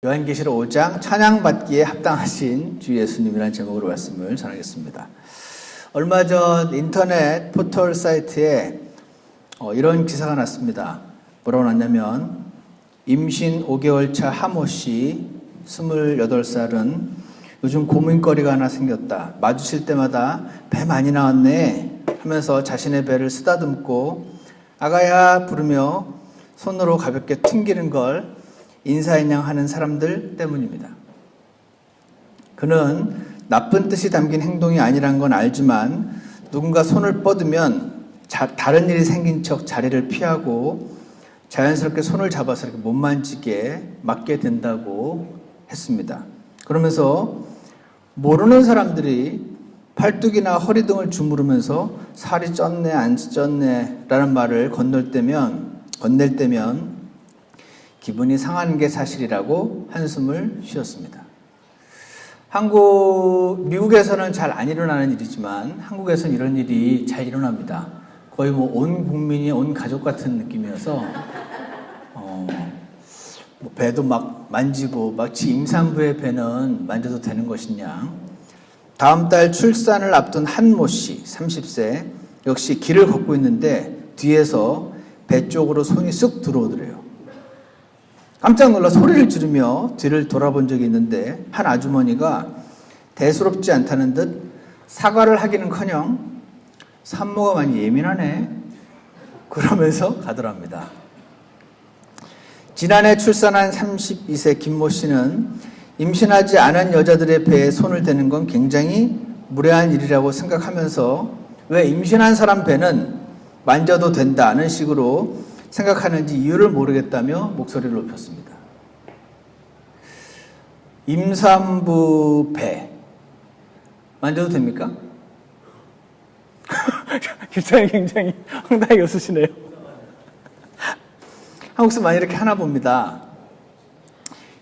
요한계시록 5장 찬양받기에 합당하신 주 예수님이라는 제목으로 말씀을 전하겠습니다. 얼마 전 인터넷 포털 사이트에 이런 기사가 났습니다. 뭐라고 났냐면 임신 5개월 차 하모씨 28살은 요즘 고민거리가 하나 생겼다. 마주칠 때마다 배 많이 나왔네 하면서 자신의 배를 쓰다듬고 아가야 부르며 손으로 가볍게 튕기는 걸 인사인 양 하는 사람들 때문입니다. 그는 나쁜 뜻이 담긴 행동이 아니란 건 알지만 누군가 손을 뻗으면 다른 일이 생긴 척 자리를 피하고 자연스럽게 손을 잡아서 이렇게 못 만지게 막게 된다고 했습니다. 그러면서 모르는 사람들이 팔뚝이나 허리 등을 주무르면서 살이 쪘네 안 쪘네 라는 말을 건넬 때면 기분이 상하는 게 사실이라고 한숨을 쉬었습니다. 미국에서는 잘 안 일어나는 일이지만 한국에서는 이런 일이 잘 일어납니다. 거의 온 국민이 온 가족 같은 느낌이어서 배도 막 만지고 마치 임산부의 배는 만져도 되는 것이냐. 다음 달 출산을 앞둔 한모 씨 30세 역시 길을 걷고 있는데 뒤에서 배 쪽으로 손이 쑥 들어오더래요. 깜짝 놀라 소리를 지르며 뒤를 돌아본 적이 있는데 한 아주머니가 대수롭지 않다는 듯 사과를 하기는커녕 산모가 많이 예민하네 그러면서 가더랍니다. 지난해 출산한 32세 김모 씨는 임신하지 않은 여자들의 배에 손을 대는 건 굉장히 무례한 일이라고 생각하면서 왜 임신한 사람 배는 만져도 된다는 식으로 생각하는지 이유를 모르겠다며 목소리를 높였습니다. 임산부 배 만져도 됩니까? 굉장히 황당하게 웃으시네요. 한국에서 많이 이렇게 하나 봅니다.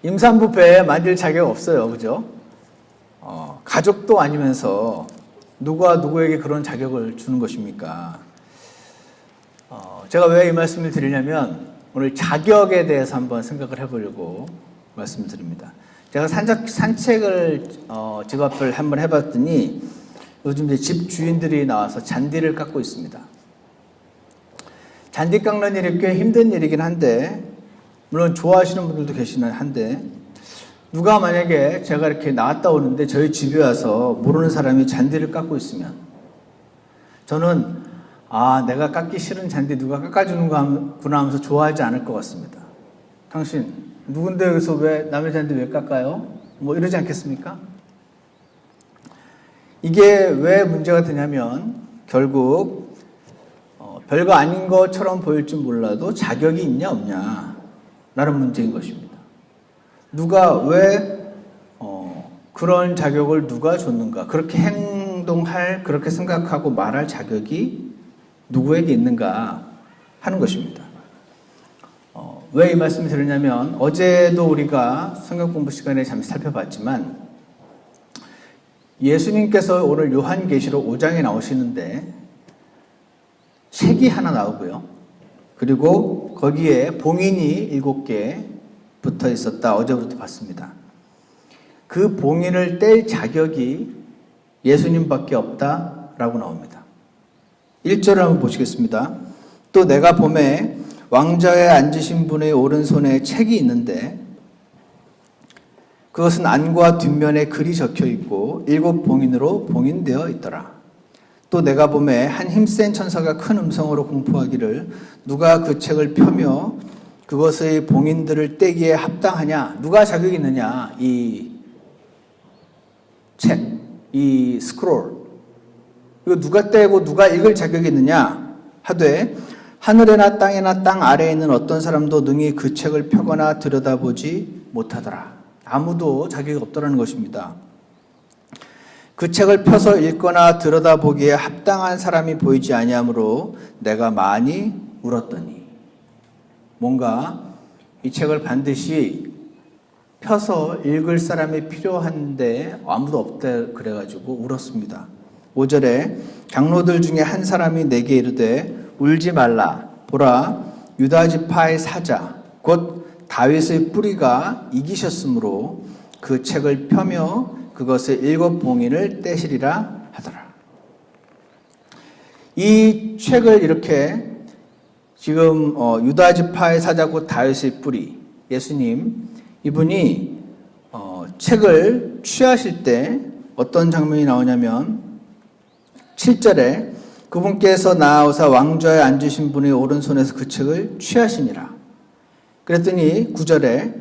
임산부 배 만질 자격 없어요. 그죠? 가족도 아니면서 누가 누구에게 그런 자격을 주는 것입니까? 제가 왜 이 말씀을 드리냐면 오늘 자격에 대해서 한번 생각을 해보려고 말씀을 드립니다. 제가 산책을 집 앞을 한번 해봤더니 요즘 이제 집 주인들이 나와서 잔디를 깎고 있습니다. 잔디 깎는 일이 꽤 힘든 일이긴 한데 물론 좋아하시는 분들도 계시긴 한데 누가 만약에 제가 이렇게 나왔다 오는데 저희 집에 와서 모르는 사람이 잔디를 깎고 있으면 저는 내가 깎기 싫은 잔디 누가 깎아주는구나 하면서 좋아하지 않을 것 같습니다. 당신 누군데 여기서 왜 남의 잔디 왜 깎아요? 이러지 않겠습니까? 이게 왜 문제가 되냐면 결국 별거 아닌 것처럼 보일 줄 몰라도 자격이 있냐 없냐 라는 문제인 것입니다. 누가 왜 그런 자격을 누가 줬는가, 그렇게 행동할, 그렇게 생각하고 말할 자격이 누구에게 있는가 하는 것입니다. 왜 이 말씀을 드리냐면 어제도 우리가 성경 공부 시간에 잠시 살펴봤지만 예수님께서 오늘 요한계시록 5장에 나오시는데 책이 하나 나오고요. 그리고 거기에 봉인이 7개 붙어 있었다. 어제부터 봤습니다. 그 봉인을 뗄 자격이 예수님밖에 없다라고 나옵니다. 1절을 한번 보시겠습니다. 또 내가 보매 왕좌에 앉으신 분의 오른손에 책이 있는데 그것은 안과 뒷면에 글이 적혀 있고 7 봉인으로 봉인되어 있더라. 또 내가 보매 한 힘센 천사가 큰 음성으로 공포하기를 누가 그 책을 펴며 그것의 봉인들을 떼기에 합당하냐? 누가 자격이 있느냐? 이 책, 이 스크롤 이거 누가 떼고 누가 읽을 자격이 있느냐 하되 하늘에나 땅에나 땅 아래에 있는 어떤 사람도 능히 그 책을 펴거나 들여다보지 못하더라. 아무도 자격이 없더라는 것입니다. 그 책을 펴서 읽거나 들여다보기에 합당한 사람이 보이지 아니하므로 내가 많이 울었더니 뭔가 이 책을 반드시 펴서 읽을 사람이 필요한데 아무도 없대 그래가지고 울었습니다. 5절에 장로들 중에 한 사람이 내게 이르되 울지 말라. 보라 유다 지파의 사자 곧 다윗의 뿌리가 이기셨으므로 그 책을 펴며 그것의 7 봉인을 떼시리라 하더라. 이 책을 이렇게 지금 유다 지파의 사자고 다윗의 뿌리 예수님 이분이 책을 취하실 때 어떤 장면이 나오냐면 7절에 그분께서 나아오사 왕좌에 앉으신 분의 오른손에서 그 책을 취하시니라. 그랬더니 9절에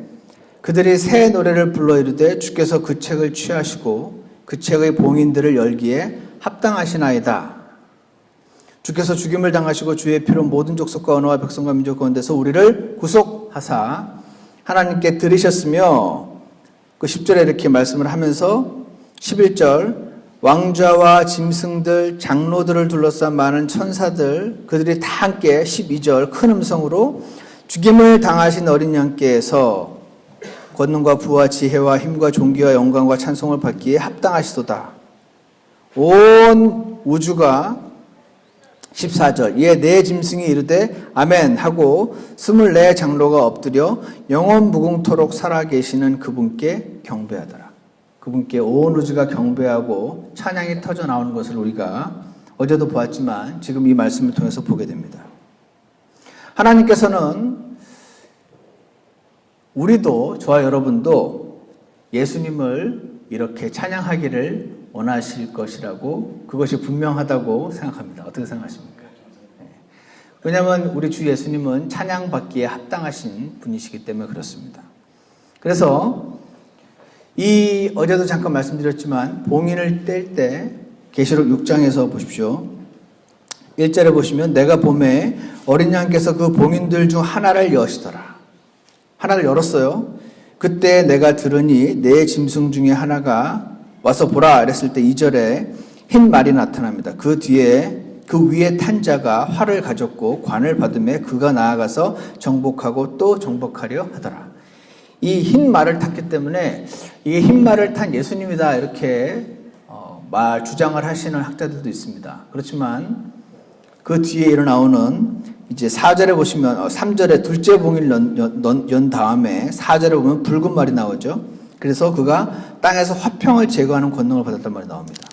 그들이 새 노래를 불러 이르되 주께서 그 책을 취하시고 그 책의 봉인들을 열기에 합당하시나이다. 주께서 죽임을 당하시고 주의 피로 모든 족속과 언어와 백성과 민족 가운데서 우리를 구속하사 하나님께 들으셨으며 그 10절에 이렇게 말씀을 하면서 11절 왕좌와 짐승들 장로들을 둘러싼 많은 천사들 그들이 다 함께 12절 큰 음성으로 죽임을 당하신 어린 양께서 권능과 부와 지혜와 힘과 존귀와 영광과 찬송을 받기에 합당하시도다. 온 우주가 14절 이에 네 짐승이 이르되 아멘 하고 24 장로가 엎드려 영원 무궁토록 살아계시는 그분께 경배하더라. 그분께 온 우주가 경배하고 찬양이 터져 나오는 것을 우리가 어제도 보았지만 지금 이 말씀을 통해서 보게 됩니다. 하나님께서는 우리도 저와 여러분도 예수님을 이렇게 찬양하기를 원하실 것이라고 그것이 분명하다고 생각합니다. 어떻게 생각하십니까? 왜냐하면 우리 주 예수님은 찬양받기에 합당하신 분이시기 때문에 그렇습니다. 그래서 어제도 잠깐 말씀드렸지만 봉인을 뗄 때 계시록 6장에서 보십시오. 1절에 보시면 내가 보매 어린 양께서 그 봉인들 중 하나를 여시더라. 하나를 열었어요. 그때 내가 들으니 네 짐승 중에 하나가 와서 보라 이랬을 때 2절에 흰 말이 나타납니다. 그 뒤에 그 위에 탄 자가 활을 가졌고 관을 받으며 그가 나아가서 정복하고 또 정복하려 하더라. 이 흰 말을 탔기 때문에 이 흰 말을 탄 예수님이다 이렇게 주장을 하시는 학자들도 있습니다. 그렇지만 그 뒤에 일어나오는 이제 4절에 보시면 3절에 둘째 봉일 연 다음에 4절에 보면 붉은 말이 나오죠. 그래서 그가 땅에서 화평을 제거하는 권능을 받았단 말이 나옵니다.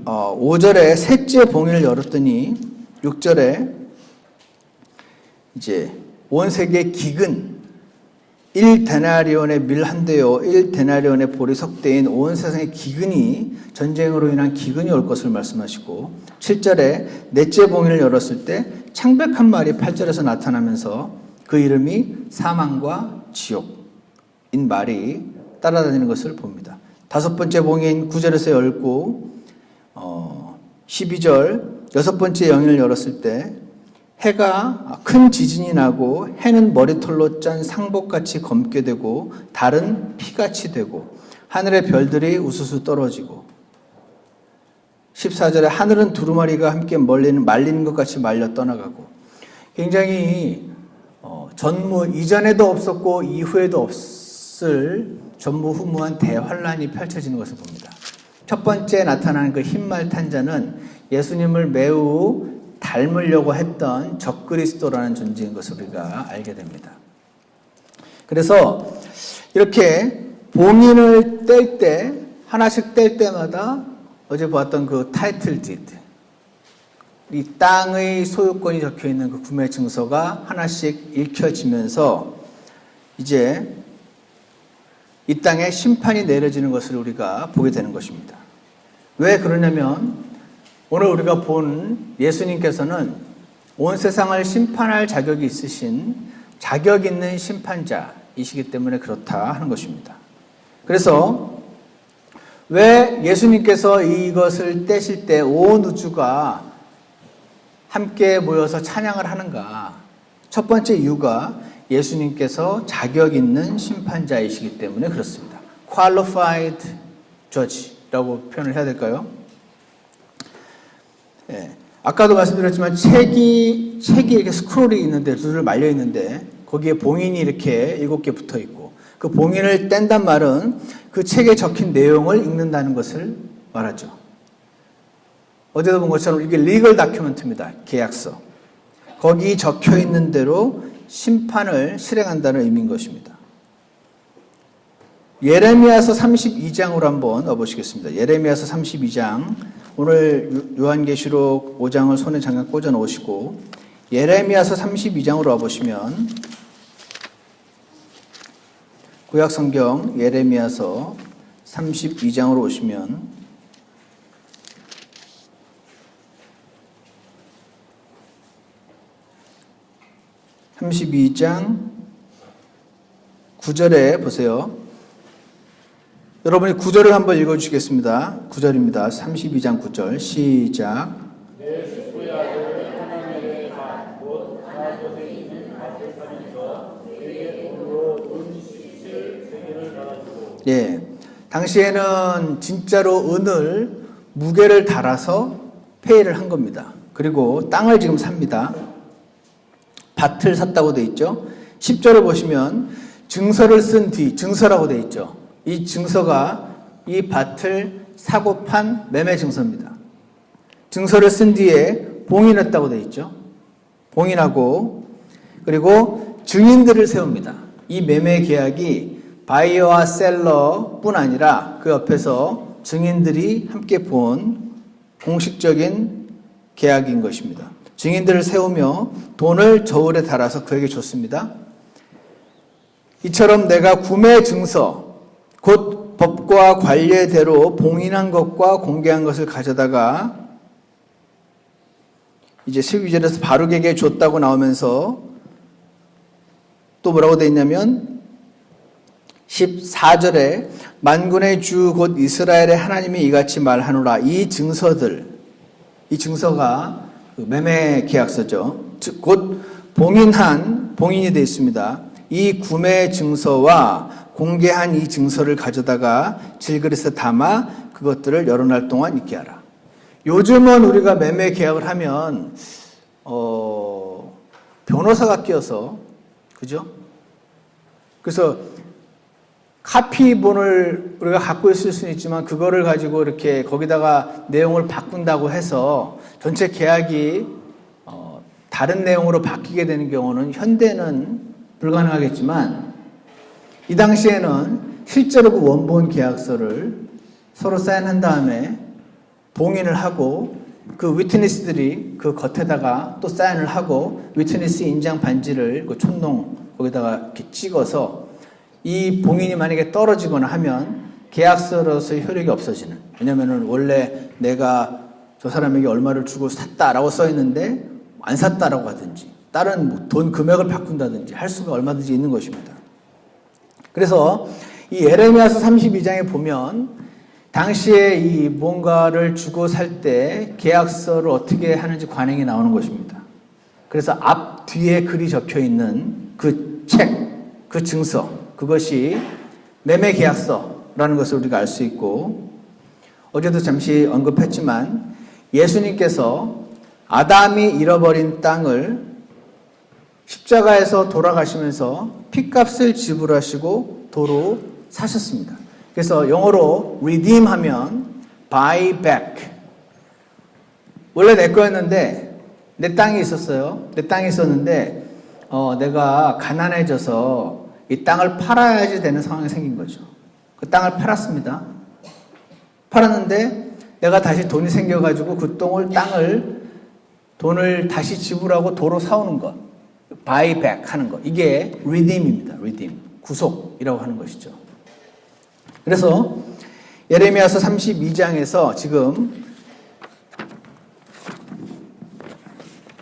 5절에 셋째 봉인을 열었더니 6절에 이제 온 세계 기근 1데나리온의 밀 한 대요 1데나리온의 볼이 석대인 온 세상의 기근이 전쟁으로 인한 기근이 올 것을 말씀하시고 7절에 넷째 봉인을 열었을 때 창백한 말이 8절에서 나타나면서 그 이름이 사망과 지옥인 말이 따라다니는 것을 봅니다. 다섯 번째 봉인 9절에서 열고 12절 여섯 번째 영인을 열었을 때 해가 큰 지진이 나고 해는 머리털로 짠 상복같이 검게 되고 달은 피같이 되고 하늘의 별들이 우수수 떨어지고 14절에 하늘은 두루마리가 함께 말리는 것 같이 말려 떠나가고 굉장히 이전에도 없었고 이후에도 없을 전무후무한 대환란이 펼쳐지는 것을 봅니다. 첫 번째 나타나는 그 흰말 탄 자는 예수님을 매우 닮으려고 했던 적그리스도라는 존재인 것을 우리가 알게 됩니다. 그래서 이렇게 봉인을 뗄 때 하나씩 뗄 때마다 어제 보았던 그 타이틀 디드 이 땅의 소유권이 적혀있는 그 구매 증서가 하나씩 읽혀지면서 이제 이 땅에 심판이 내려지는 것을 우리가 보게 되는 것입니다. 왜 그러냐면 오늘 우리가 본 예수님께서는 온 세상을 심판할 자격이 있으신 자격 있는 심판자이시기 때문에 그렇다 하는 것입니다. 그래서 왜 예수님께서 이것을 떼실 때 온 우주가 함께 모여서 찬양을 하는가? 첫 번째 이유가 예수님께서 자격 있는 심판자이시기 때문에 그렇습니다. Qualified Judge라고 표현을 해야 될까요? 예, 아까도 말씀드렸지만 책이 이렇게 스크롤이 있는데 둘을 말려 있는데 거기에 봉인이 이렇게 7개 붙어 있고 그 봉인을 뗀단 말은 그 책에 적힌 내용을 읽는다는 것을 말하죠. 어제도 본 것처럼 이게 리걸 다큐멘트입니다. 계약서. 거기 적혀 있는 대로 심판을 실행한다는 의미인 것입니다. 예레미야서 32장으로 한번 넣어보시겠습니다. 예레미야서 32장, 오늘 요한계시록 5장을 손에 잠깐 꽂아 놓으시고 예레미야서 32장으로 와보시면, 구약성경 예레미야서 32장으로 오시면 32장 9절에 보세요. 여러분이 9절을 한번 읽어주시겠습니다. 9절입니다. 32장 9절 시작. 내 숙부의 아들 하나님의 밭곧 하나님의 있는 밭을 사면서 그에게 돈으로 은 17세겔을 달아주고. 예, 당시에는 진짜로 은을 무게를 달아서 페이를 한 겁니다. 그리고 땅을 지금 삽니다. 밭을 샀다고 돼 있죠. 10절을 보시면 증서를 쓴 뒤, 증서라고 돼 있죠. 이 증서가 이 밭을 사고 판 매매 증서입니다. 증서를 쓴 뒤에 봉인했다고 돼 있죠. 봉인하고, 그리고 증인들을 세웁니다. 이 매매 계약이 바이어와 셀러뿐 아니라 그 옆에서 증인들이 함께 본 공식적인 계약인 것입니다. 증인들을 세우며 돈을 저울에 달아서 그에게 줬습니다. 이처럼 내가 구매 증서, 곧 법과 관례대로 봉인한 것과 공개한 것을 가져다가 이제 12절에서 바룩에게 줬다고 나오면서 또 뭐라고 되어 있냐면 14절에 만군의 주 곧 이스라엘의 하나님이 이같이 말하노라. 이 증서들, 이 증서가 매매 계약서죠. 즉 곧 봉인이 되어 있습니다. 이 구매 증서와 공개한 이 증서를 가져다가 질그릇에 담아 그것들을 여러 날 동안 있게 하라. 요즘은 우리가 매매 계약을 하면 변호사가 끼어서, 그죠? 그래서 카피본을 우리가 갖고 있을 수는 있지만 그거를 가지고 이렇게 거기다가 내용을 바꾼다고 해서 전체 계약이 다른 내용으로 바뀌게 되는 경우는 현대는 불가능하겠지만, 이 당시에는 실제로 그 원본 계약서를 서로 사인한 다음에 봉인을 하고 그 위트니스들이 그 겉에다가 또 사인을 하고 위트니스 인장 반지를 그 촌농 거기다가 이렇게 찍어서 이 봉인이 만약에 떨어지거나 하면 계약서로서의 효력이 없어지는. 왜냐면은 원래 내가 저 사람에게 얼마를 주고 샀다라고 써 있는데 안 샀다라고 하든지 다른 돈 금액을 바꾼다든지 할 수가 얼마든지 있는 것입니다. 그래서 이 예레미야서 32장에 보면 당시에 이 뭔가를 주고 살 때 계약서를 어떻게 하는지 관행이 나오는 것입니다. 그래서 앞 뒤에 글이 적혀 있는 그 책, 그 증서, 그것이 매매 계약서라는 것을 우리가 알 수 있고, 어제도 잠시 언급했지만 예수님께서 아담이 잃어버린 땅을 십자가에서 돌아가시면서 핏값을 지불하시고 도로 사셨습니다. 그래서 영어로 redeem 하면 buy back. 원래 내 거였는데 내 땅이 있었어요. 내 땅이 있었는데 내가 가난해져서 이 땅을 팔아야지 되는 상황이 생긴 거죠. 그 땅을 팔았습니다. 팔았는데 내가 다시 돈이 생겨가지고 그 돈을 다시 지불하고 도로 사오는 것, buy back 하는 것, 이게 redeem입니다. redeem, 구속이라고 하는 것이죠. 그래서 예레미야서 32장에서 지금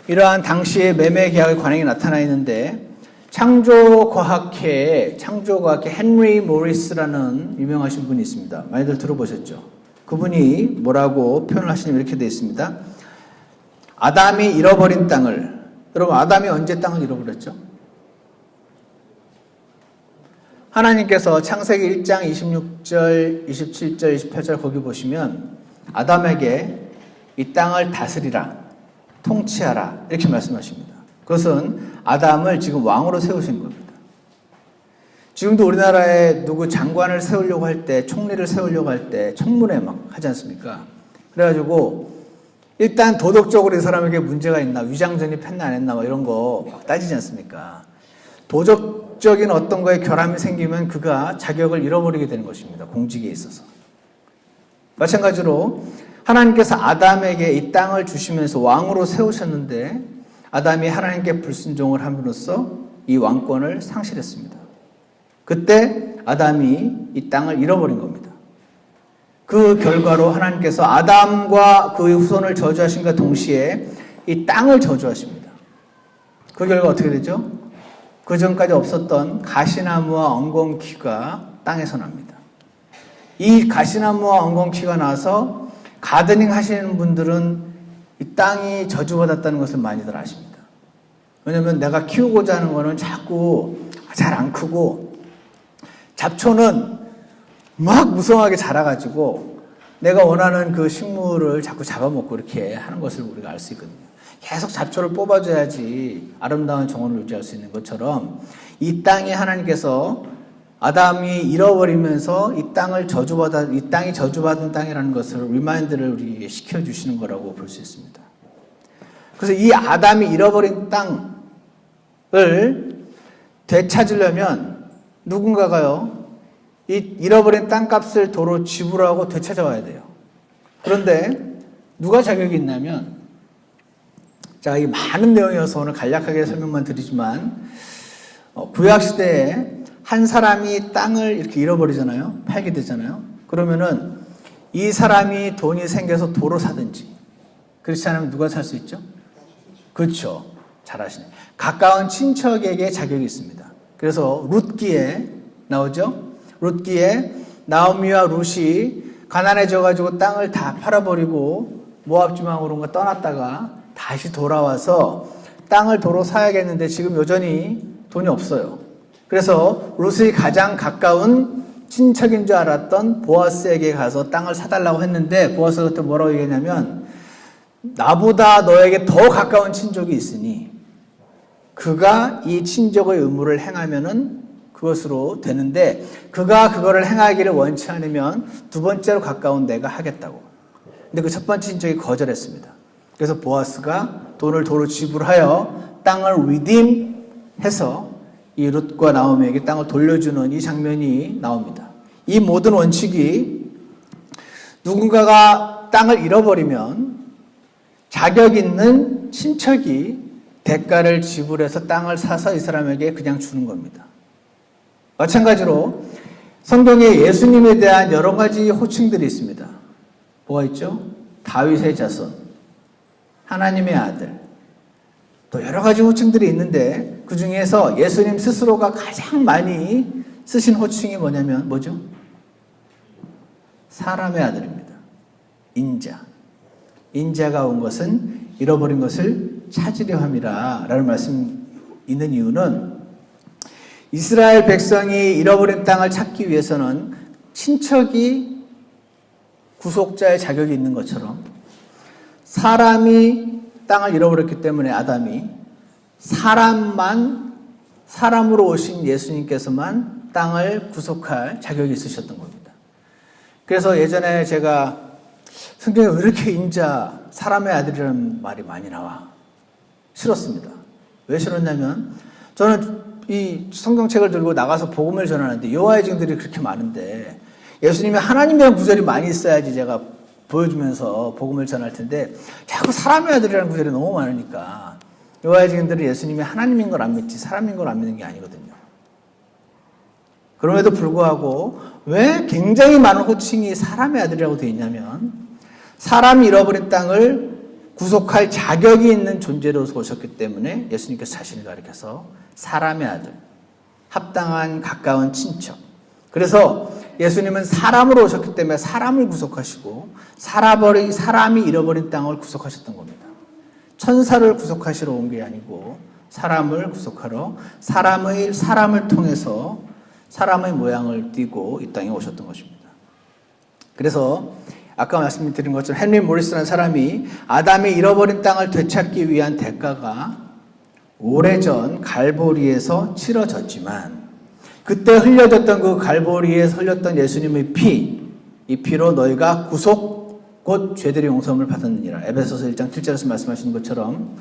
이러한 당시의 매매 계약의 관행이 나타나 있는데, 창조과학회의 헨리 모리스라는 유명하신 분이 있습니다. 많이들 들어보셨죠? 그분이 뭐라고 표현을 하시냐면 이렇게 되어 있습니다. 아담이 잃어버린 땅을, 여러분 아담이 언제 땅을 잃어버렸죠? 하나님께서 창세기 1장 26절, 27절, 28절 거기 보시면 아담에게 이 땅을 다스리라, 통치하라 이렇게 말씀하십니다. 그것은 아담을 지금 왕으로 세우신 겁니다. 지금도 우리나라에 누구 장관을 세우려고 할 때, 총리를 세우려고 할 때 청문회 막 하지 않습니까? 그래가지고 일단 도덕적으로 이 사람에게 문제가 있나, 위장 전입했나 안 했나 막 이런 거 막 따지지 않습니까? 도덕적인 어떤 거에 결함이 생기면 그가 자격을 잃어버리게 되는 것입니다. 공직에 있어서. 마찬가지로 하나님께서 아담에게 이 땅을 주시면서 왕으로 세우셨는데 아담이 하나님께 불순종을 함으로써 이 왕권을 상실했습니다. 그때 아담이 이 땅을 잃어버린 겁니다. 그 결과로 하나님께서 아담과 그의 후손을 저주하신과 동시에 이 땅을 저주하십니다. 그 결과 어떻게 되죠? 그 전까지 없었던 가시나무와 엉겅퀴가 땅에서 납니다. 이 가시나무와 엉겅퀴가 나서 가드닝 하시는 분들은 이 땅이 저주받았다는 것을 많이들 아십니다. 왜냐하면 내가 키우고자 하는 거는 자꾸 잘 안 크고 잡초는 막 무성하게 자라가지고 내가 원하는 그 식물을 자꾸 잡아먹고 이렇게 하는 것을 우리가 알 수 있거든요. 계속 잡초를 뽑아줘야지 아름다운 정원을 유지할 수 있는 것처럼 이 땅에 하나님께서 아담이 잃어버리면서 이 땅이 저주받은 땅이라는 것을 리마인드를 우리에게 시켜주시는 거라고 볼 수 있습니다. 그래서 이 아담이 잃어버린 땅을 되찾으려면 누군가가요, 이 잃어버린 땅값을 도로 지불하고 되찾아와야 돼요. 그런데 누가 자격이 있냐면, 제가 이 많은 내용이어서 오늘 간략하게 설명만 드리지만, 구약시대에 한 사람이 땅을 이렇게 잃어버리잖아요. 팔게 되잖아요. 그러면은 이 사람이 돈이 생겨서 도로 사든지, 그렇지 않으면 누가 살 수 있죠? 그렇죠. 잘 아시네. 가까운 친척에게 자격이 있습니다. 그래서 룻기에 나오죠? 룻기에 나오미와 룻이 가난해져가지고 땅을 다 팔아버리고 모압 지방으로 떠났다가 다시 돌아와서 땅을 도로 사야겠는데 지금 여전히 돈이 없어요. 그래서 룻이 가장 가까운 친척인 줄 알았던 보아스에게 가서 땅을 사달라고 했는데 보아스가 그때 뭐라고 얘기했냐면 나보다 너에게 더 가까운 친족이 있으니 그가 이 친족의 의무를 행하면은 그것으로 되는데 그가 그거를 행하기를 원치 않으면 두 번째로 가까운 내가 하겠다고. 근데 그 첫 번째 친족이 거절했습니다. 그래서 보아스가 돈을 도로 지불하여 땅을 리딤해서 이 룻과 나오미에게 땅을 돌려주는 이 장면이 나옵니다. 이 모든 원칙이 누군가가 땅을 잃어버리면 자격 있는 친척이 대가를 지불해서 땅을 사서 이 사람에게 그냥 주는 겁니다. 마찬가지로 성경에 예수님에 대한 여러 가지 호칭들이 있습니다. 뭐가 있죠? 다윗의 자손, 하나님의 아들, 또 여러 가지 호칭들이 있는데 그 중에서 예수님 스스로가 가장 많이 쓰신 호칭이 뭐죠? 사람의 아들입니다. 인자. 인자가 온 것은 잃어버린 것을 찾으려 함이라 라는 말씀이 있는 이유는 이스라엘 백성이 잃어버린 땅을 찾기 위해서는 친척이 구속자의 자격이 있는 것처럼 사람이 땅을 잃어버렸기 때문에 아담이 사람으로 오신 예수님께서만 땅을 구속할 자격이 있으셨던 겁니다. 그래서 예전에 제가 성경에 왜 이렇게 인자, 사람의 아들이라는 말이 많이 나와? 싫었습니다. 왜 싫었냐면 저는 이 성경책을 들고 나가서 복음을 전하는데 여호와의 증들이 그렇게 많은데 예수님이 하나님이라는 구절이 많이 있어야지 제가 보여주면서 복음을 전할 텐데 자꾸 사람의 아들이라는 구절이 너무 많으니까 여호와의 증인들은 예수님이 하나님인 걸 안 믿지 사람인 걸 안 믿는 게 아니거든요. 그럼에도 불구하고 왜 굉장히 많은 호칭이 사람의 아들이라고 되어 있냐면 사람이 잃어버린 땅을 구속할 자격이 있는 존재로서 오셨기 때문에 예수님께서 자신을 가리켜서 사람의 아들, 합당한 가까운 친척. 그래서 예수님은 사람으로 오셨기 때문에 사람을 구속하시고 사람이 잃어버린 땅을 구속하셨던 겁니다. 천사를 구속하시러 온 게 아니고 사람을 구속하러 사람을 통해서 사람의 모양을 띠고 이 땅에 오셨던 것입니다. 그래서 아까 말씀드린 것처럼 헨리 모리스라는 사람이 아담이 잃어버린 땅을 되찾기 위한 대가가 오래전 갈보리에서 치러졌지만 그때 흘려졌던 그 갈보리에서 흘렸던 예수님의 피, 이 피로 너희가 구속 곧 죄들의 용서함을 받았느니라. 에베소서 1장 7절에서 말씀하시는 것처럼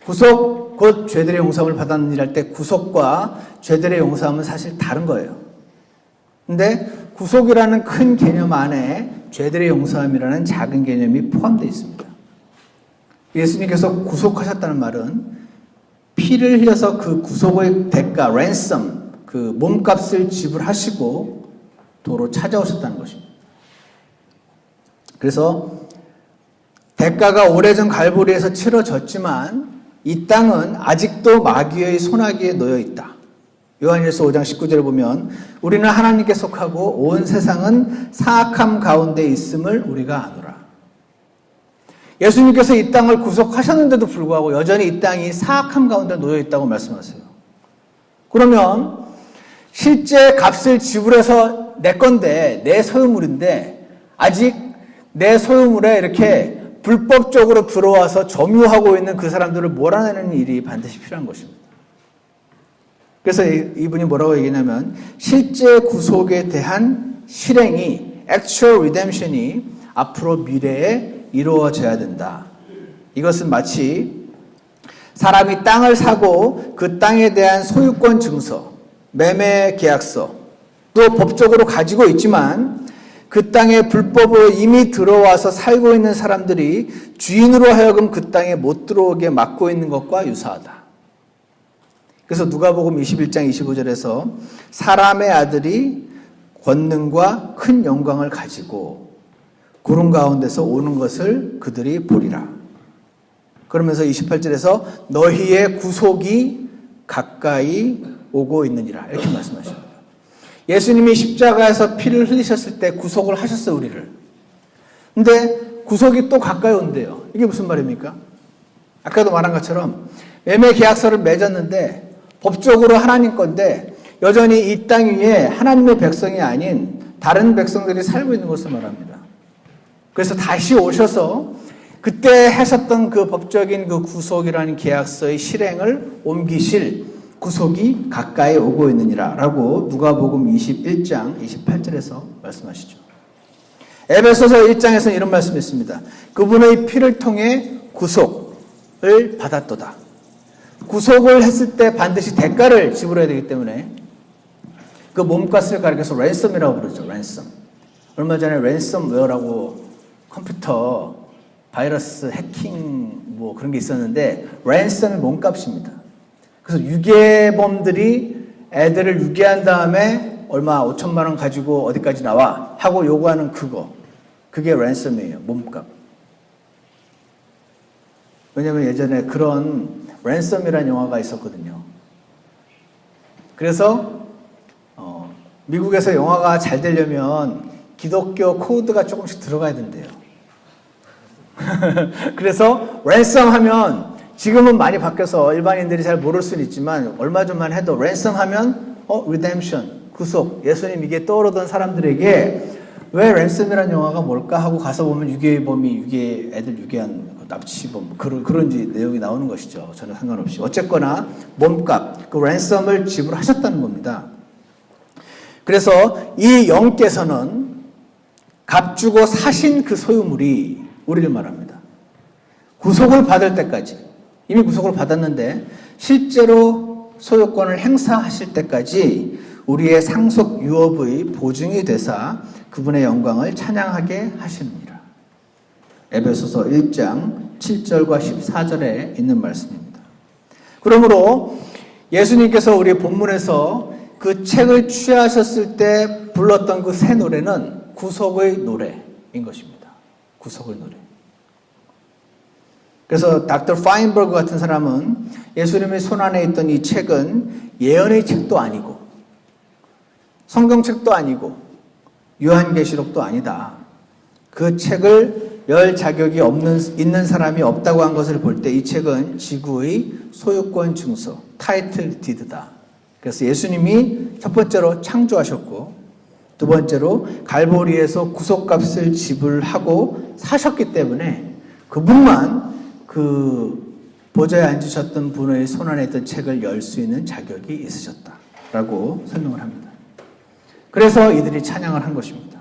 구속 곧 죄들의 용서함을 받았느니라 할 때 구속과 죄들의 용서함은 사실 다른 거예요. 근데 구속이라는 큰 개념 안에 죄들의 용서함이라는 작은 개념이 포함되어 있습니다. 예수님께서 구속하셨다는 말은 피를 흘려서 그 구속의 대가, 랜섬, 그 몸값을 지불하시고 도로 찾아오셨다는 것입니다. 그래서 대가가 오래전 갈보리에서 치러졌지만 이 땅은 아직도 마귀의 손아귀에 놓여 있다. 요한일서 5장 19절에 보면 우리는 하나님께 속하고 온 세상은 사악함 가운데 있음을 우리가 아노라. 예수님께서 이 땅을 구속하셨는데도 불구하고 여전히 이 땅이 사악함 가운데 놓여 있다고 말씀하세요. 그러면 실제 값을 지불해서 내 건데, 내 소유물인데 아직 내 소유물에 이렇게 불법적으로 들어와서 점유하고 있는 그 사람들을 몰아내는 일이 반드시 필요한 것입니다. 그래서 이분이 뭐라고 얘기냐면 실제 구속에 대한 실행이 actual redemption이 앞으로 미래에 이루어져야 된다. 이것은 마치 사람이 땅을 사고 그 땅에 대한 소유권 증서, 매매 계약서 또 법적으로 가지고 있지만 그 땅에 불법으로 이미 들어와서 살고 있는 사람들이 주인으로 하여금 그 땅에 못 들어오게 막고 있는 것과 유사하다. 그래서 누가복음 21장 25절에서 사람의 아들이 권능과 큰 영광을 가지고 구름 가운데서 오는 것을 그들이 보리라. 그러면서 28절에서 너희의 구속이 가까이 오고 있느니라. 이렇게 말씀하십니다. 예수님이 십자가에서 피를 흘리셨을 때 구속을 하셨어요, 우리를. 근데 구속이 또 가까이 온대요. 이게 무슨 말입니까? 아까도 말한 것처럼 매매 계약서를 맺었는데 법적으로 하나님 건데 여전히 이 땅 위에 하나님의 백성이 아닌 다른 백성들이 살고 있는 것을 말합니다. 그래서 다시 오셔서 그때 하셨던 그 법적인 그 구속이라는 계약서의 실행을 옮기실 구속이 가까이 오고 있느니라 라고 누가복음 21장 28절에서 말씀하시죠. 에베소서 1장에서는 이런 말씀이 있습니다. 그분의 피를 통해 구속을 받았도다. 구속을 했을 때 반드시 대가를 지불해야 되기 때문에 그 몸값을 가리켜서 랜섬이라고 부르죠. 랜섬. 얼마 전에 랜섬웨어라고 컴퓨터 바이러스 해킹 뭐 그런 게 있었는데 랜섬이 몸값입니다. 그래서 유괴범들이 애들을 유괴한 다음에 얼마 5천만 원 가지고 어디까지 나와 하고 요구하는 그게 랜섬이에요. 몸값. 왜냐하면 예전에 그런 랜섬이라는 영화가 있었거든요. 그래서 미국에서 영화가 잘 되려면 기독교 코드가 조금씩 들어가야 된대요. 그래서 랜섬 하면 지금은 많이 바뀌어서 일반인들이 잘 모를 수는 있지만 얼마 전만 해도 랜섬 하면 리뎀션, 구속, 예수님 이게 떠오르던 사람들에게 왜 랜섬이라는 영화가 뭘까 하고 가서 보면 유괴범이 애들 유괴한 납치범 그런 내용이 나오는 것이죠. 전혀 상관없이. 어쨌거나 몸값, 그 랜섬을 지불하셨다는 겁니다. 그래서 이 영께서는 값 주고 사신 그 소유물이 우리를 말합니다. 구속을 받을 때까지 이미 구속을 받았는데 실제로 소유권을 행사하실 때까지 우리의 상속 유업의 보증이 되사 그분의 영광을 찬양하게 하십니다. 에베소서 1장 7절과 14절에 있는 말씀입니다. 그러므로 예수님께서 우리 본문에서 그 책을 취하셨을 때 불렀던 그 새 노래는 구속의 노래인 것입니다. 구속의 노래. 그래서 닥터 파인버그 같은 사람은 예수님의 손안에 있던 이 책은 예언의 책도 아니고 성경책도 아니고 요한계시록도 아니다. 그 책을 열 자격이 있는 사람이 없다고 한 것을 볼 때 이 책은 지구의 소유권 증서, 타이틀 디드다. 그래서 예수님이 첫 번째로 창조하셨고 두 번째로 갈보리에서 구속값을 지불하고 사셨기 때문에 그분만 그 보좌에 앉으셨던 분의 손안에 있던 책을 열 수 있는 자격이 있으셨다라고 설명을 합니다. 그래서 이들이 찬양을 한 것입니다.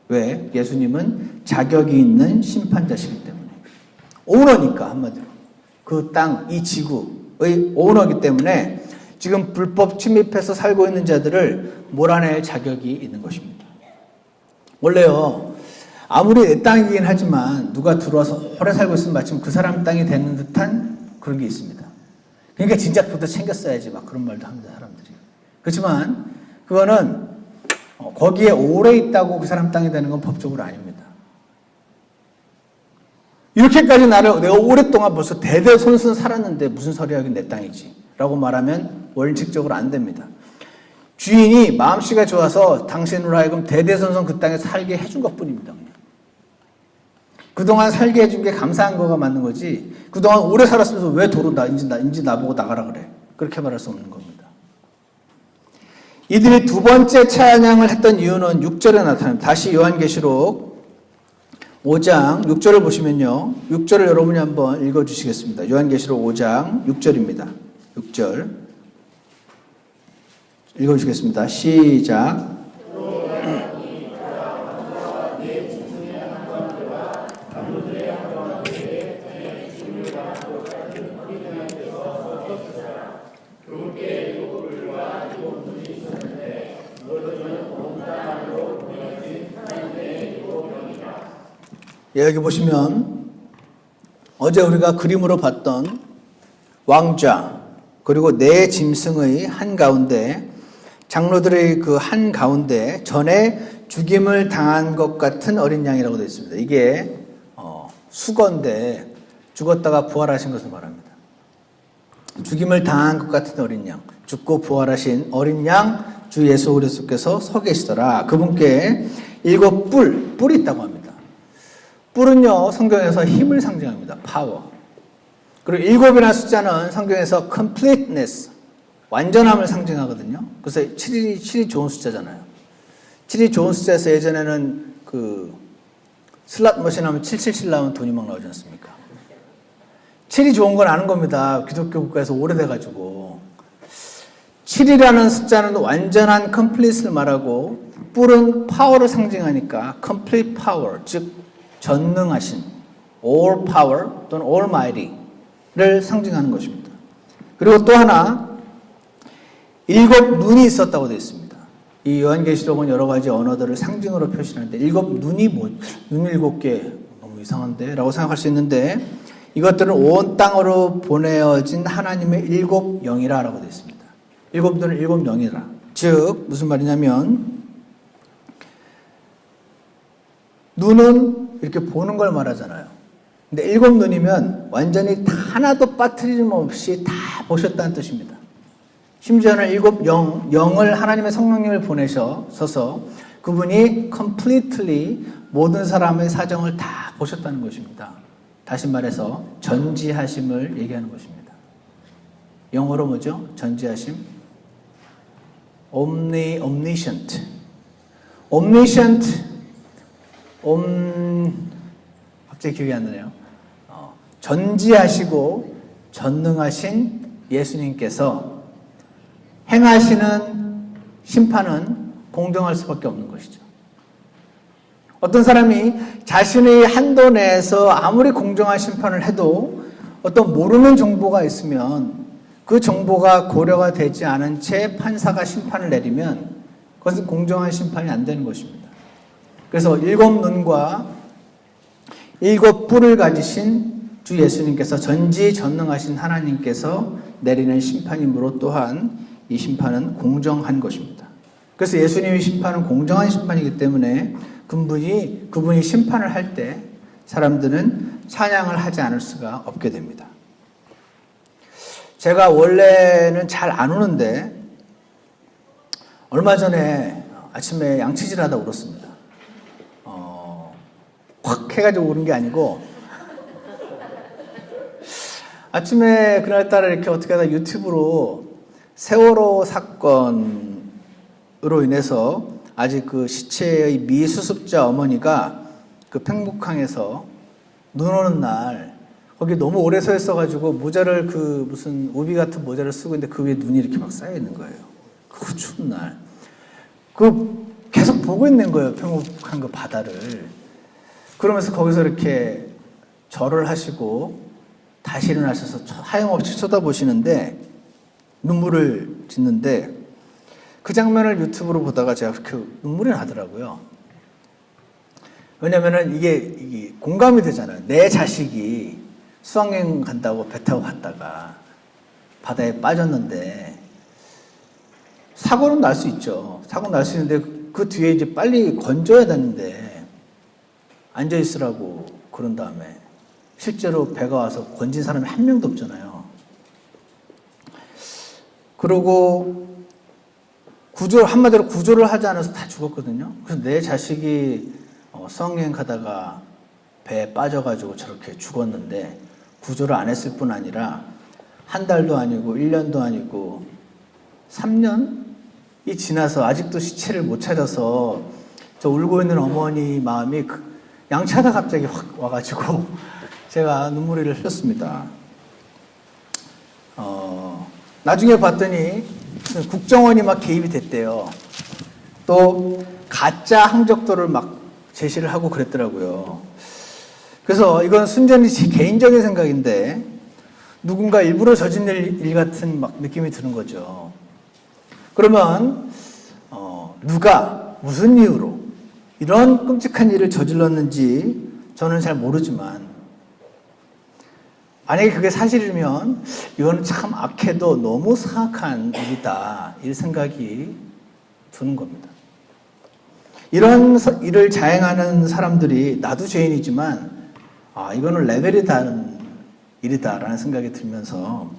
왜? 예수님은 자격이 있는 심판자시기 때문에. 오너니까 한마디로. 그 땅, 이 지구의 오너이기 때문에 지금 불법 침입해서 살고 있는 자들을 몰아낼 자격이 있는 것입니다. 원래요, 아무리 내 땅이긴 하지만 누가 들어와서 오래 살고 있으면 마침 그 사람 땅이 되는 듯한 그런 게 있습니다. 그러니까 진짜 그것도 챙겼어야지 막 그런 말도 합니다, 사람들이. 그렇지만 그거는 거기에 오래 있다고 그 사람 땅이 되는 건 법적으로 아닙니다. 이렇게까지 내가 오랫동안 벌써 대대손손 살았는데 무슨 소리 하긴 내 땅이지 라고 말하면 원칙적으로 안 됩니다. 주인이 마음씨가 좋아서 당신으로 하여금 대대손손 그 땅에 살게 해준 것뿐입니다. 그냥. 그동안 살게 해준 게 감사한 거가 맞는 거지 그동안 오래 살았으면서 왜 도로 인지 나보고 나가라 그래. 그렇게 말할 수 없는 겁니다. 이들이 두 번째 찬양을 했던 이유는 6절에 나타납니다. 다시 요한계시록 5장 6절을 보시면요. 6절을 여러분이 한번 읽어주시겠습니다. 요한계시록 5장 6절입니다. 6절 읽어주시겠습니다. 시작. 여기 보시면 어제 우리가 그림으로 봤던 왕좌 그리고 네 짐승의 한가운데 장로들의 그 한가운데 전에 죽임을 당한 것 같은 어린 양이라고 되어 있습니다. 이게 수건데 죽었다가 부활하신 것을 말합니다. 죽임을 당한 것 같은 어린 양, 죽고 부활하신 어린 양 주 예수 그리스도께서 서 계시더라. 그분께 7 뿔이 있다고 합니다. 뿔은요, 성경에서 힘을 상징합니다. 파워. 그리고 7이라는 숫자는 성경에서 completeness, 완전함을 상징하거든요. 그래서 7이 좋은 숫자잖아요. 7이 좋은 숫자에서 예전에는 그 슬롯 머신 하면 777 나오면 돈이 막 나오지 않습니까? 7이 좋은 건 아는 겁니다. 기독교 국가에서 오래돼가지고. 7이라는 숫자는 완전한 complete를 말하고 뿔은 파워를 상징하니까 complete power, 즉 전능하신 all power 또는 almighty를 상징하는 것입니다. 그리고 또 하나 7 눈이 있었다고 되어 있습니다. 이 요한계시록은 여러 가지 언어들을 상징으로 표시하는데 7 눈이 눈 7개 너무 이상한데 라고 생각할 수 있는데 이것들은 온 땅으로 보내어진 하나님의 7 영이라 라고 되어 있습니다. 7 눈은 7 영이라. 즉 무슨 말이냐면 눈은 이렇게 보는 걸 말하잖아요. 근데 7 눈이면 완전히 하나도 빠트림 없이 다 보셨다는 뜻입니다. 심지어는 7 영을 하나님의 성령님을 보내셔서 그분이 completely 모든 사람의 사정을 다 보셨다는 것입니다. 다시 말해서 전지하심을 얘기하는 것입니다. 영어로 뭐죠? 전지하심. omniscient. 갑자기 기억이 안 나네요. 전지하시고 전능하신 예수님께서 행하시는 심판은 공정할 수밖에 없는 것이죠. 어떤 사람이 자신의 한도 내에서 아무리 공정한 심판을 해도 어떤 모르는 정보가 있으면 그 정보가 고려가 되지 않은 채 판사가 심판을 내리면 그것은 공정한 심판이 안 되는 것입니다. 그래서 7 눈과 7 뿔을 가지신 주 예수님께서 전지전능하신 하나님께서 내리는 심판이므로 또한 이 심판은 공정한 것입니다. 그래서 예수님의 심판은 공정한 심판이기 때문에 그분이 심판을 할 때 사람들은 찬양을 하지 않을 수가 없게 됩니다. 제가 원래는 잘 안 우는데 얼마 전에 아침에 양치질 하다 울었습니다. 확 해가지고 우는 게 아니고 아침에 그날따라 이렇게 어떻게 하다 유튜브로 세월호 사건으로 인해서 아직 그 시체의 미수습자 어머니가 그 팽북항에서 눈 오는 날 거기 너무 오래 서 있어가지고 모자를 그 무슨 우비 같은 모자를 쓰고 있는데 그 위에 눈이 이렇게 막 쌓여 있는 거예요. 그 추운 날. 그 계속 보고 있는 거예요. 팽북한 그 바다를. 그러면서 거기서 이렇게 절을 하시고 다시 일어나셔서 하염없이 쳐다보시는데 눈물을 짓는데 그 장면을 유튜브로 보다가 제가 그 눈물이 나더라고요. 왜냐면은 이게 공감이 되잖아요. 내 자식이 수학여행 간다고 배 타고 갔다가 바다에 빠졌는데 사고는 날 수 있죠. 사고 날 수 있는데 그 뒤에 이제 빨리 건져야 되는데 앉아 있으라고 그런 다음에 실제로 배가 와서 건진 사람이 한 명도 없잖아요. 그러고 한마디로 구조를 하지 않아서 다 죽었거든요. 그래서 내 자식이 수학여행 가다가 배에 빠져가지고 저렇게 죽었는데 구조를 안 했을 뿐 아니라 한 달도 아니고 1년도 아니고 3년이 지나서 아직도 시체를 못 찾아서 저 울고 있는 어머니 마음이 양차다 갑자기 확 와가지고 제가 눈물을 흘렸습니다. 나중에 봤더니 국정원이 막 개입이 됐대요. 또 가짜 항적도를 막 제시를 하고 그랬더라고요. 그래서 이건 순전히 제 개인적인 생각인데 누군가 일부러 저지른 일 같은 막 느낌이 드는 거죠. 그러면 누가 무슨 이유로 이런 끔찍한 일을 저질렀는지 저는 잘 모르지만 만약에 그게 사실이면 이거는 참 악해도 너무 사악한 일이다 이 생각이 드는 겁니다. 이런 일을 자행하는 사람들이 나도 죄인이지만 이거는 레벨이 다른 일이다라는 생각이 들면서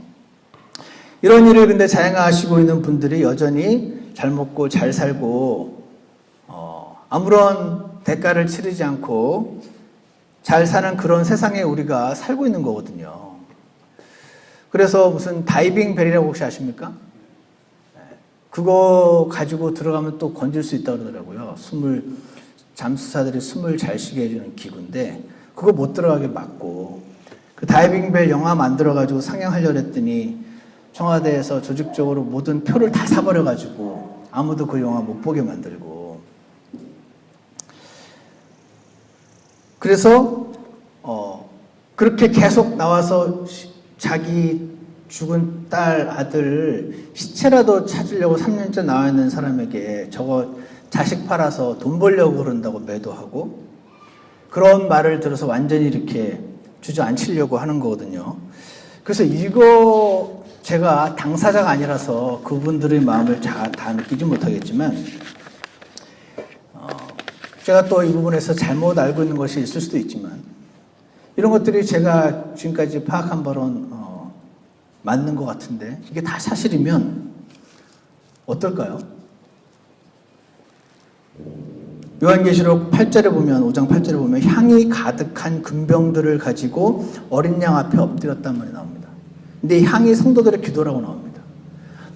이런 일을 근데 자행하시고 있는 분들이 여전히 잘 먹고 잘 살고 아무런 대가를 치르지 않고 잘 사는 그런 세상에 우리가 살고 있는 거거든요. 그래서 무슨 다이빙 벨이라고 혹시 아십니까? 그거 가지고 들어가면 또 건질 수 있다고 그러더라고요. 잠수사들이 숨을 잘 쉬게 해주는 기구인데 그거 못 들어가게 막고 그 다이빙 벨 영화 만들어가지고 상영하려고 했더니 청와대에서 조직적으로 모든 표를 다 사버려가지고 아무도 그 영화 못 보게 만들고 그래서 그렇게 계속 나와서 자기 죽은 딸, 아들 시체라도 찾으려고 3년째 나와 있는 사람에게 저거 자식 팔아서 돈 벌려고 그런다고 매도하고 그런 말을 들어서 완전히 이렇게 주저앉히려고 하는 거거든요. 그래서 이거 제가 당사자가 아니라서 그분들의 마음을 다 느끼지 못하겠지만 제가 또 이 부분에서 잘못 알고 있는 것이 있을 수도 있지만 이런 것들이 제가 지금까지 파악한 바로는 맞는 것 같은데 이게 다 사실이면 어떨까요? 요한계시록 8절에 보면 5장 8절에 보면 향이 가득한 금병들을 가지고 어린 양 앞에 엎드렸단 말이 나옵니다. 근데 이 향이 성도들의 기도라고 나옵니다.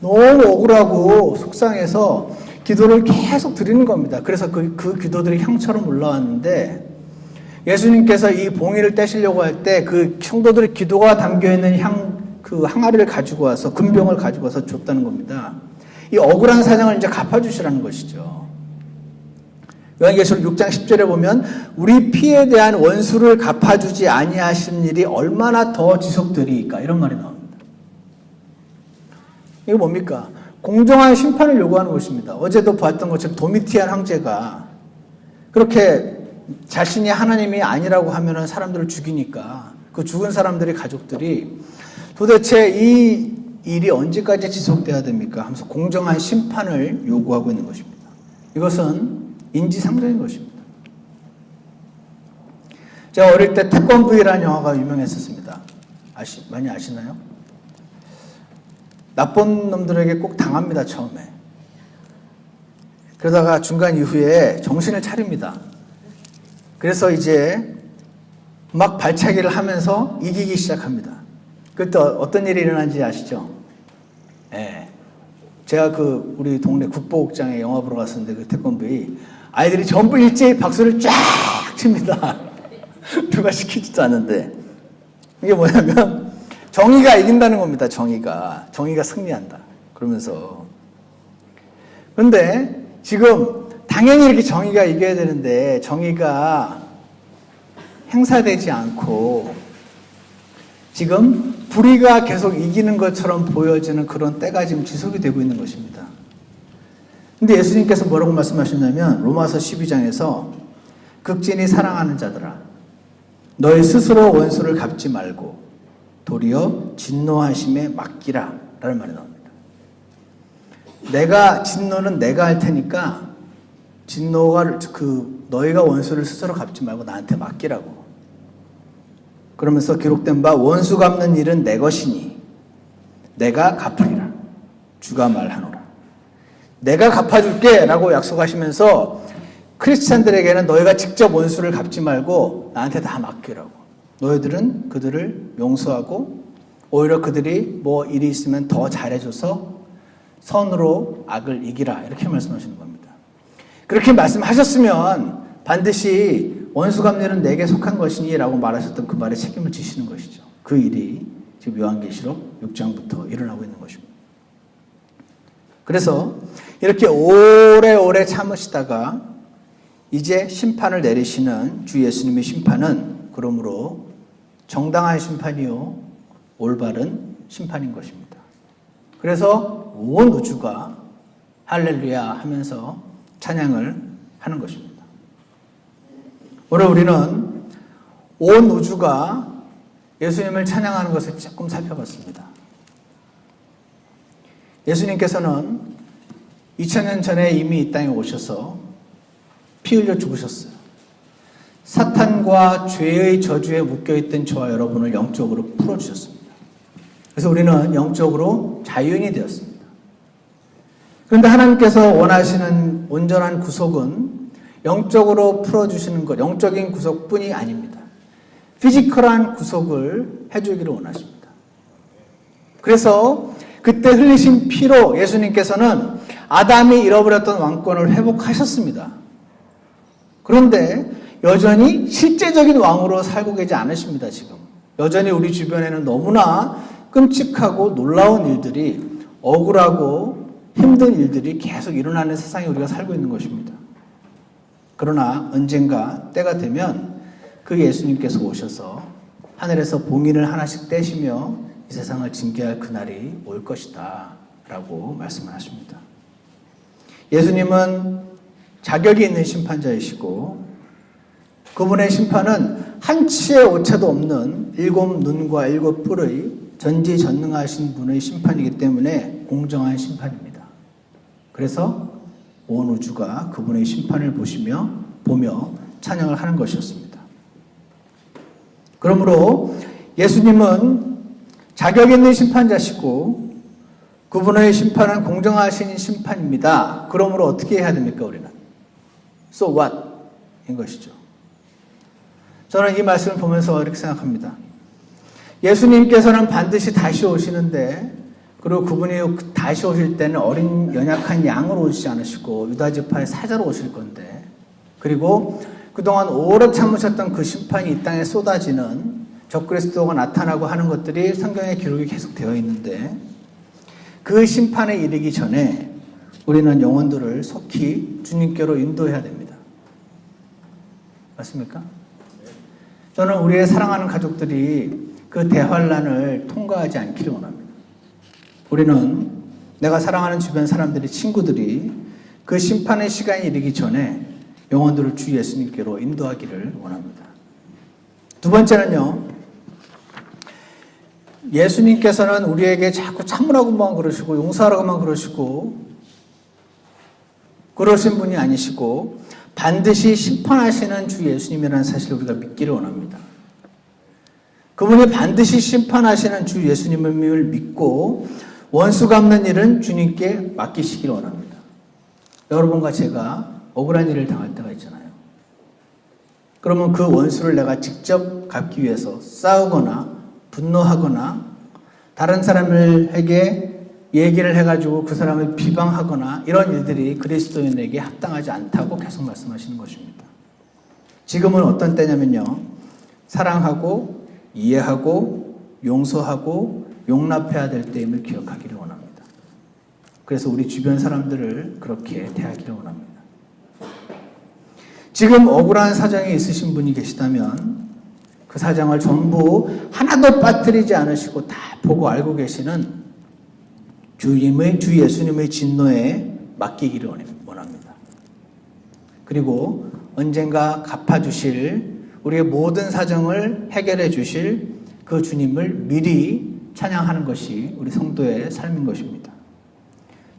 너무 억울하고 속상해서 기도를 계속 드리는 겁니다. 그래서 그 기도들이 향처럼 올라왔는데 예수님께서 이 봉이를 떼시려고 할 때 그 성도들의 기도가 담겨있는 그 항아리를 가지고 와서 금병을 가지고 와서 줬다는 겁니다. 이 억울한 사정을 이제 갚아주시라는 것이죠. 요한계시록 6장 10절에 보면 우리 피에 대한 원수를 갚아주지 아니하신 일이 얼마나 더 지속되리까 이런 말이 나옵니다. 이거 뭡니까? 공정한 심판을 요구하는 것입니다. 어제도 봤던 것처럼 도미티안 황제가 그렇게 자신이 하나님이 아니라고 하면은 사람들을 죽이니까 그 죽은 사람들의 가족들이 도대체 이 일이 언제까지 지속돼야 됩니까? 하면서 공정한 심판을 요구하고 있는 것입니다. 이것은 인지상정인 것입니다. 제가 어릴 때 태권브이라는 영화가 유명했었습니다. 많이 아시나요? 나쁜 놈들에게 꼭 당합니다, 처음에. 그러다가 중간 이후에 정신을 차립니다. 그래서 이제 막 발차기를 하면서 이기기 시작합니다. 그때 어떤 일이 일어난지 아시죠? 예. 제가 우리 동네 국보극장에 영화 보러 갔었는데 그 태권브이 아이들이 전부 일제히 박수를 쫙 칩니다. 누가 시키지도 않는데. 이게 뭐냐면 정의가 이긴다는 겁니다. 정의가 승리한다. 그러면서. 그런데 지금 당연히 이렇게 정의가 이겨야 되는데 정의가 행사되지 않고 지금 불의가 계속 이기는 것처럼 보여지는 그런 때가 지금 지속이 되고 있는 것입니다. 근데 예수님께서 뭐라고 말씀하셨냐면 로마서 12장에서 극진히 사랑하는 자들아 너희 스스로 원수를 갚지 말고 도리어 진노하심에 맡기라 라는 말이 나옵니다. 진노는 내가 할 테니까 진노가 너희가 원수를 스스로 갚지 말고 나한테 맡기라고. 그러면서 기록된 바 원수 갚는 일은 내 것이니 내가 갚으리라 주가 말하노라. 내가 갚아줄게 라고 약속하시면서 크리스찬들에게는 너희가 직접 원수를 갚지 말고 나한테 다 맡기라고. 너희들은 그들을 용서하고 오히려 그들이 뭐 일이 있으면 더 잘해줘서 선으로 악을 이기라 이렇게 말씀하시는 겁니다. 그렇게 말씀하셨으면 반드시 원수 갚는 내게 속한 것이니 라고 말하셨던 그 말에 책임을 지시는 것이죠. 그 일이 지금 요한계시록 6장부터 일어나고 있는 것입니다. 그래서 이렇게 오래오래 참으시다가 이제 심판을 내리시는 주 예수님의 심판은 그러므로 정당한 심판이요 올바른 심판인 것입니다. 그래서 온 우주가 할렐루야 하면서 찬양을 하는 것입니다. 오늘 우리는 온 우주가 예수님을 찬양하는 것을 조금 살펴봤습니다. 예수님께서는 2000년 전에 이미 이 땅에 오셔서 피 흘려 죽으셨어요. 사탄과 죄의 저주에 묶여있던 저와 여러분을 영적으로 풀어주셨습니다. 그래서 우리는 영적으로 자유인이 되었습니다. 그런데 하나님께서 원하시는 온전한 구속은 영적으로 풀어주시는 것, 영적인 구속뿐이 아닙니다. 피지컬한 구속을 해주기를 원하십니다. 그래서 그때 흘리신 피로 예수님께서는 아담이 잃어버렸던 왕권을 회복하셨습니다. 그런데 여전히 실제적인 왕으로 살고 계지 않으십니다, 지금. 여전히 우리 주변에는 너무나 끔찍하고 놀라운 일들이, 억울하고 힘든 일들이 계속 일어나는 세상에 우리가 살고 있는 것입니다. 그러나 언젠가 때가 되면 그 예수님께서 오셔서 하늘에서 봉인을 하나씩 떼시며 이 세상을 징계할 그날이 올 것이다 라고 말씀을 하십니다. 예수님은 자격이 있는 심판자이시고 그분의 심판은 한치의 오차도 없는 7 눈과 7 뿔의 전지전능하신 분의 심판이기 때문에 공정한 심판입니다. 그래서 온 우주가 그분의 심판을 보며 찬양을 하는 것이었습니다. 그러므로 예수님은 자격 있는 심판자시고 그분의 심판은 공정하신 심판입니다. 그러므로 어떻게 해야 됩니까, 우리는? So what? 인 것이죠. 저는 이 말씀을 보면서 이렇게 생각합니다. 예수님께서는 반드시 다시 오시는데, 그리고 그분이 다시 오실 때는 어린 연약한 양으로 오시지 않으시고 유다지파의 사자로 오실 건데, 그리고 그동안 오래 참으셨던 그 심판이 이 땅에 쏟아지는 적그리스도가 나타나고 하는 것들이 성경에 기록이 계속 되어 있는데, 그 심판에 이르기 전에 우리는 영혼들을 속히 주님께로 인도해야 됩니다. 맞습니까? 저는 우리의 사랑하는 가족들이 그 대환란을 통과하지 않기를 원합니다. 우리는 내가 사랑하는 주변 사람들이, 친구들이 그 심판의 시간이 이르기 전에 영혼들을 주 예수님께로 인도하기를 원합니다. 두 번째는요, 예수님께서는 우리에게 자꾸 참으라고만 그러시고 용서하라고만 그러시고 그러신 분이 아니시고 반드시 심판하시는 주 예수님이라는 사실을 우리가 믿기를 원합니다. 그분이 반드시 심판하시는 주 예수님을 믿고 원수 갚는 일은 주님께 맡기시기를 원합니다. 여러분과 제가 억울한 일을 당할 때가 있잖아요. 그러면 그 원수를 내가 직접 갚기 위해서 싸우거나 분노하거나 다른 사람에게 얘기를 해가지고 그 사람을 비방하거나 이런 일들이 그리스도인에게 합당하지 않다고 계속 말씀하시는 것입니다. 지금은 어떤 때냐면요, 사랑하고 이해하고 용서하고 용납해야 될 때임을 기억하기를 원합니다. 그래서 우리 주변 사람들을 그렇게 대하기를 원합니다. 지금 억울한 사정이 있으신 분이 계시다면 그 사정을 전부 하나도 빠뜨리지 않으시고 다 보고 알고 계시는 주 예수님의 진노에 맡기기를 원합니다. 그리고 언젠가 갚아주실 우리의 모든 사정을 해결해 주실 그 주님을 미리 찬양하는 것이 우리 성도의 삶인 것입니다.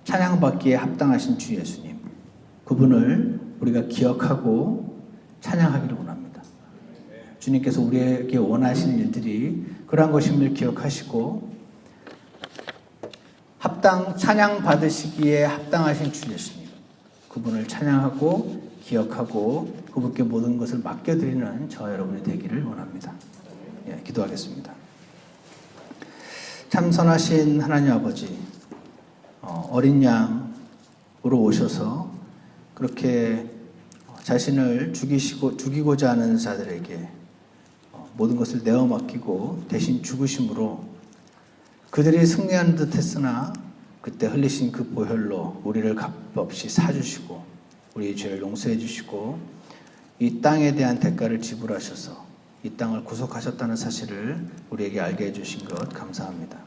찬양받기에 합당하신 주 예수님, 그분을 우리가 기억하고 찬양하기를 원합니다. 주님께서 우리에게 원하시는 일들이 그러한 것임을 기억하시고 찬양 받으시기에 합당하신 주 예수님, 그분을 찬양하고 기억하고 그분께 모든 것을 맡겨드리는 저와 여러분이 되기를 원합니다. 예, 기도하겠습니다. 참 선하신 하나님 아버지, 어린 양으로 오셔서 그렇게 자신을 죽이고자 하는 자들에게 모든 것을 내어 맡기고 대신 죽으심으로 그들이 승리하는 듯 했으나 그때 흘리신 그 보혈로 우리를 값없이 사주시고 우리의 죄를 용서해 주시고 이 땅에 대한 대가를 지불하셔서 이 땅을 구속하셨다는 사실을 우리에게 알게 해주신 것 감사합니다.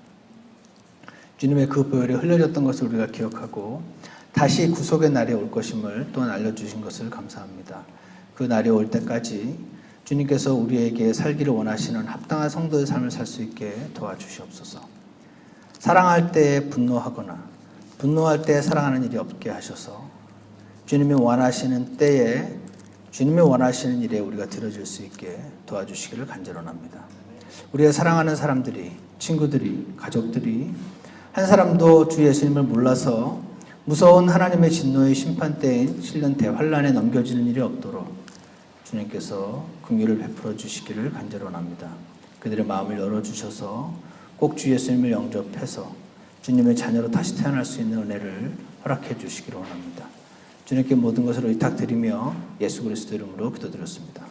주님의 그 보혈이 흘려졌던 것을 우리가 기억하고 다시 구속의 날이 올 것임을 또한 알려주신 것을 감사합니다. 그 날이 올 때까지 주님께서 우리에게 살기를 원하시는 합당한 성도의 삶을 살 수 있게 도와주시옵소서. 사랑할 때 분노하거나 분노할 때 사랑하는 일이 없게 하셔서 주님이 원하시는 때에 주님이 원하시는 일에 우리가 들어줄 수 있게 도와주시기를 간절합니다. 우리의 사랑하는 사람들이, 친구들이, 가족들이 한 사람도 주 예수님을 몰라서 무서운 하나님의 진노의 심판대인 실년 대환란에 넘겨지는 일이 없도록 주님께서 긍휼을 베풀어 주시기를 간절합니다. 그들의 마음을 열어주셔서 꼭 주 예수님을 영접해서 주님의 자녀로 다시 태어날 수 있는 은혜를 허락해 주시기를 원합니다. 주님께 모든 것을 의탁드리며 예수 그리스도 이름으로 기도드렸습니다.